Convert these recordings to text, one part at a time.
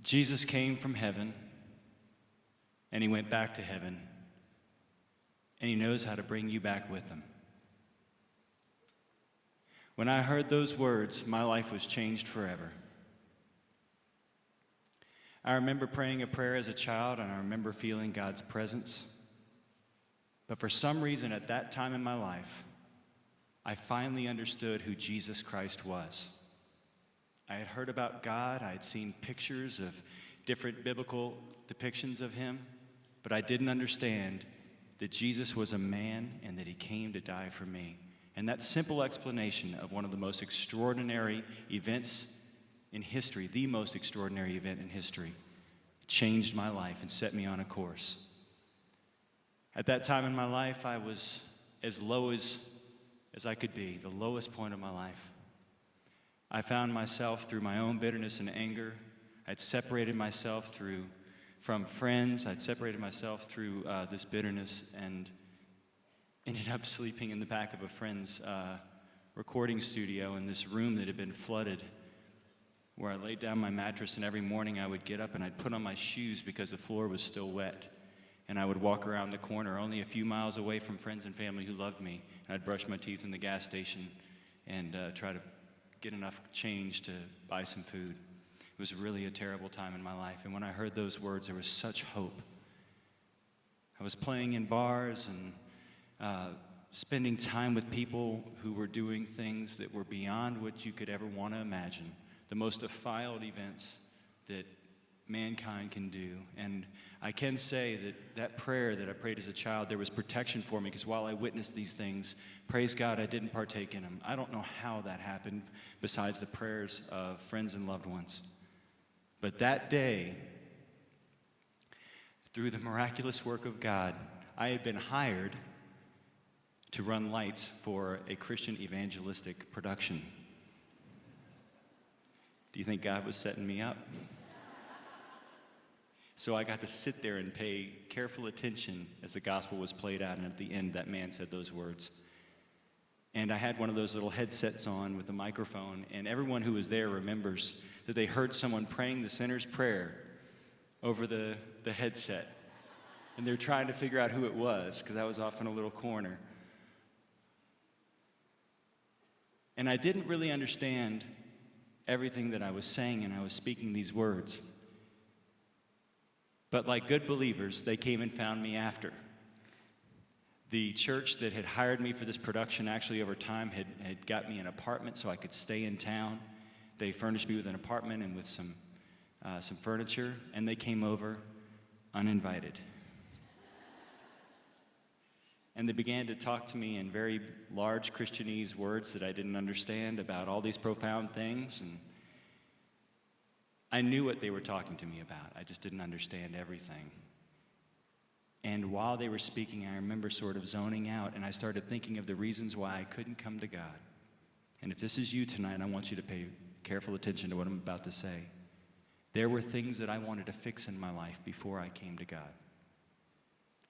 Jesus came from heaven, and he went back to heaven, and he knows how to bring you back with him. When I heard those words, my life was changed forever. I remember praying a prayer as a child, and I remember feeling God's presence. But for some reason at that time in my life, I finally understood who Jesus Christ was. I had heard about God. I had seen pictures of different biblical depictions of him, but I didn't understand that Jesus was a man and that he came to die for me. And that simple explanation of one of the most extraordinary events in history, the most extraordinary event in history, changed my life and set me on a course. At that time in my life, I was as low as I could be, the lowest point of my life. I found myself through my own bitterness and anger. I'd separated myself from friends. I'd separated myself through this bitterness and ended up sleeping in the back of a friend's recording studio in this room that had been flooded, where I laid down my mattress, and every morning I would get up and I'd put on my shoes because the floor was still wet. And I would walk around the corner only a few miles away from friends and family who loved me. And I'd brush my teeth in the gas station and try to get enough change to buy some food. It was really a terrible time in my life. And when I heard those words, there was such hope. I was playing in bars and spending time with people who were doing things that were beyond what you could ever want to imagine. The most defiled events that mankind can do. And I can say that prayer that I prayed as a child, there was protection for me, because while I witnessed these things, praise God, I didn't partake in them. I don't know how that happened besides the prayers of friends and loved ones. But that day, through the miraculous work of God, I had been hired to run lights for a Christian evangelistic production. Do you think God was setting me up? So I got to sit there and pay careful attention as the gospel was played out, and at the end, that man said those words. And I had one of those little headsets on with a microphone, and everyone who was there remembers that they heard someone praying the sinner's prayer over the headset. And they're trying to figure out who it was, because I was off in a little corner. And I didn't really understand everything that I was saying, and I was speaking these words. But like good believers, they came and found me after. The church that had hired me for this production actually over time had got me an apartment so I could stay in town. They furnished me with an apartment and with some furniture, and they came over uninvited. And they began to talk to me in very large Christianese words that I didn't understand about all these profound things. And I knew what they were talking to me about. I just didn't understand everything. And while they were speaking, I remember sort of zoning out, and I started thinking of the reasons why I couldn't come to God. And if this is you tonight, I want you to pay careful attention to what I'm about to say. There were things that I wanted to fix in my life before I came to God.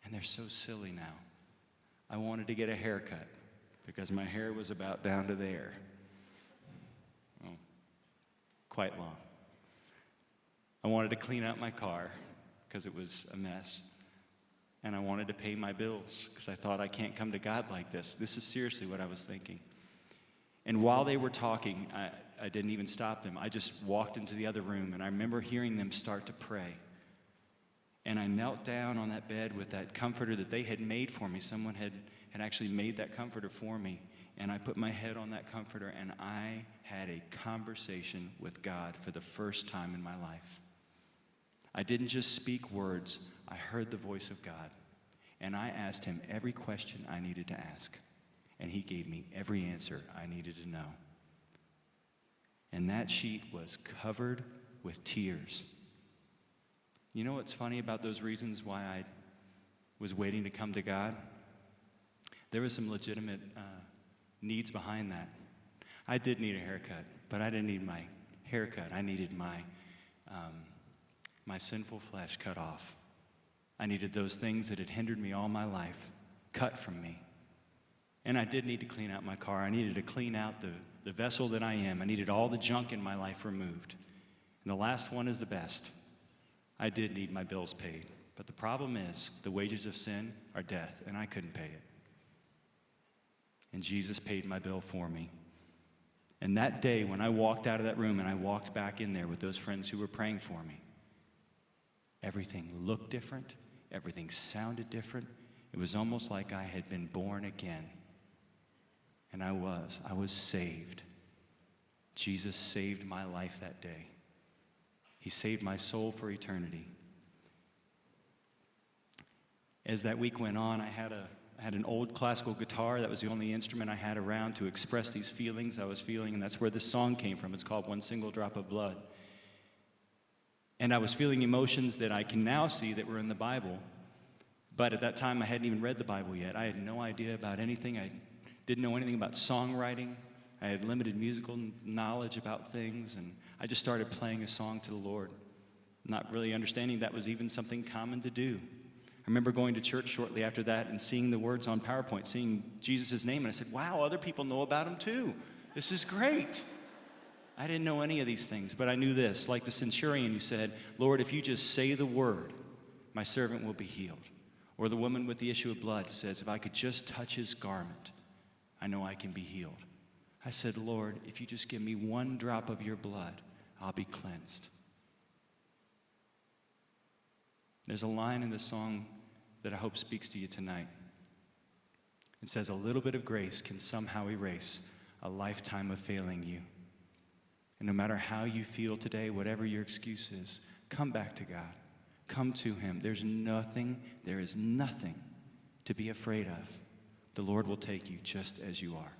And they're so silly now. I wanted to get a haircut because my hair was about down to there. Well, quite long. I wanted to clean out my car because it was a mess. And I wanted to pay my bills because I thought, I can't come to God like this. This is seriously what I was thinking. And while they were talking, I didn't even stop them. I just walked into the other room, and I remember hearing them start to pray. And I knelt down on that bed with that comforter that they had made for me. Someone had actually made that comforter for me. And I put my head on that comforter, and I had a conversation with God for the first time in my life. I didn't just speak words. I heard the voice of God. And I asked him every question I needed to ask. And he gave me every answer I needed to know. And that sheet was covered with tears. You know what's funny about those reasons why I was waiting to come to God? There was some legitimate needs behind that. I did need a haircut, but I didn't need my haircut. I needed my sinful flesh cut off. I needed those things that had hindered me all my life cut from me. And I did need to clean out my car. I needed to clean out the vessel that I am. I needed all the junk in my life removed. And the last one is the best. I did need my bills paid. But the problem is, the wages of sin are death, and I couldn't pay it. And Jesus paid my bill for me. And that day, when I walked out of that room and I walked back in there with those friends who were praying for me, everything looked different. Everything sounded different. It was almost like I had been born again. And I was saved. Jesus saved my life that day. He saved my soul for eternity. As that week went on, I had an old classical guitar. That was the only instrument I had around to express these feelings I was feeling, and that's where this song came from. It's called One Single Drop of Blood. And I was feeling emotions that I can now see that were in the Bible. But at that time, I hadn't even read the Bible yet. I had no idea about anything. I didn't know anything about songwriting. I had limited musical knowledge about things. And I just started playing a song to the Lord, not really understanding that was even something common to do. I remember going to church shortly after that and seeing the words on PowerPoint, seeing Jesus' name. And I said, wow, other people know about him too. This is great. I didn't know any of these things, but I knew this, like the centurion who said, Lord, if you just say the word, my servant will be healed. Or the woman with the issue of blood says, if I could just touch his garment, I know I can be healed. I said, Lord, if you just give me one drop of your blood, I'll be cleansed. There's a line in the song that I hope speaks to you tonight. It says, a little bit of grace can somehow erase a lifetime of failing you. And no matter how you feel today, whatever your excuse is, come back to God. Come to him. There is nothing to be afraid of. The Lord will take you just as you are.